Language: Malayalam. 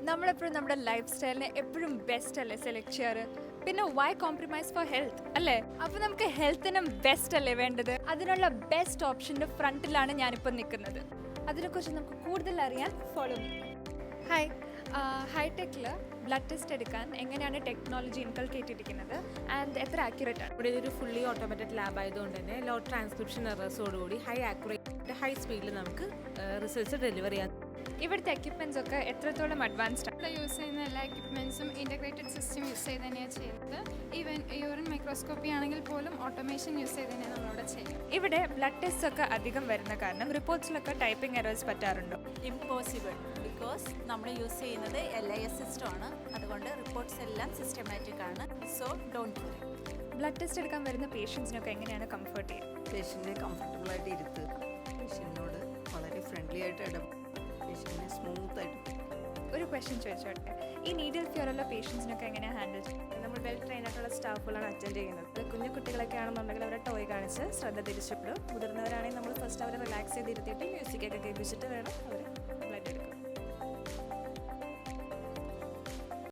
നമ്മളെപ്പോഴും നമ്മുടെ ലൈഫ് സ്റ്റൈലിനെ എപ്പോഴും ബെസ്റ്റ് അല്ലേ സെലക്ട് ചെയ്യാറ്. പിന്നെ വൈ കോംപ്രമൈസ് ഫോർ ഹെൽത്ത് അല്ലേ? അപ്പോൾ നമുക്ക് ഹെൽത്തിനും ബെസ്റ്റ് അല്ലേ വേണ്ടത്? അതിനുള്ള ബെസ്റ്റ് ഓപ്ഷൻ്റെ ഫ്രണ്ടിലാണ് ഞാനിപ്പോൾ നിൽക്കുന്നത്. അതിനെക്കുറിച്ച് നമുക്ക് കൂടുതൽ അറിയാൻ ഫോളോ മീ. ഹായ്, ഹൈടെക്കിൽ ബ്ലഡ് ടെസ്റ്റ് എടുക്കാൻ എങ്ങനെയാണ് ടെക്നോളജി ഇൻകൾക്കേറ്റ് ചെയ്തിരിക്കുന്നത് ആൻഡ് എത്ര ആക്യുറേറ്റ് ആണ്? ഇവിടെ ഒരു ഫുള്ളി ഓട്ടോമാറ്റഡ് ലാബ് ആയതുകൊണ്ട് തന്നെ ലോ ട്രാൻസ്ക്രിപ്ഷൻ എറേഴ്സോടുകൂടി ഹൈ ആക്യുറേറ്റ് ഹൈ സ്പീഡിൽ നമുക്ക് റിസൾട്ട്സ് ഡെലിവർ ചെയ്യാം. ഇവിടുത്തെ എക്യുപ്മെൻറ്റ്സ് ഒക്കെ എത്രത്തോളം അഡ്വാൻസ്ഡ് ആണ്? ഇവിടെ യൂസ് ചെയ്യുന്ന എല്ലാ എക്യുപ്മെൻറ്റ്സും ഇൻ്റഗ്രേറ്റഡ് സിസ്റ്റം യൂസ് ചെയ്ത് തന്നെയാണ് ചെയ്യുന്നത്. ഈവൻ യൂറിൻ മൈക്രോസ്കോപ്പി ആണെങ്കിൽ പോലും ഓട്ടോമേഷൻ യൂസ് ചെയ്ത് തന്നെ നമ്മളിവിടെ ചെയ്യും. ഇവിടെ ബ്ലഡ് ടെസ്റ്റ് ഒക്കെ അധികം വരുന്ന കാരണം റിപ്പോർട്ട്സിലൊക്കെ ടൈപ്പിംഗ് എറേഴ്സ് പറ്റാറുണ്ടോ? ഇമ്പോസിബിൾ, ബിക്കോസ് നമ്മൾ യൂസ് ചെയ്യുന്നത് LIS സിസ്റ്റമാണ്. അതുകൊണ്ട് റിപ്പോർട്ട്സ് എല്ലാം സിസ്റ്റമാറ്റിക് ആണ്. So don't worry. Blood test എടുക്കാൻ വരുന്ന പേഷ്യൻസിനൊക്കെ എങ്ങനെയാണ് കംഫർട്ട് ചെയ്യുക? പേഷ്യൻറ്റിനെ കംഫർട്ടബിളായിട്ട് ഇരുത്തുക, പേഷ്യൻറ്റിനോട് വളരെ ഫ്രണ്ട്ലി ആയിട്ട് പേഷ്യൻറ്റിനെ സ്മൂത്തായിട്ട്. ഒരു ക്വസ്റ്റ്യൻ ചോദിച്ചോട്ടെ, ഈ നീഡിൽ ഫിയറുള്ള പേഷ്യൻസിനൊക്കെ എങ്ങനെയാണ് ഹാൻഡിൽ ചെയ്യുന്നത്? നമ്മൾ വെൽ ട്രെയിൻ ആയിട്ടുള്ള സ്റ്റാഫുകളാണ് അറ്റൻഡ് ചെയ്യുന്നത്. കുഞ്ഞു കുട്ടികളൊക്കെ ആണെന്നുണ്ടെങ്കിൽ അവരെ ടോയ് കാണിച്ച് ശ്രദ്ധ തിരിച്ചിട്ട്, മുതിർന്നവരാണെങ്കിൽ നമ്മൾ ഫസ്റ്റ് അവരെ റിലാക്സ് ചെയ്തിരുത്തിയിട്ട് മ്യൂസിക്കൊക്കെ കേൾപ്പിച്ചിട്ട് വേണം അവർ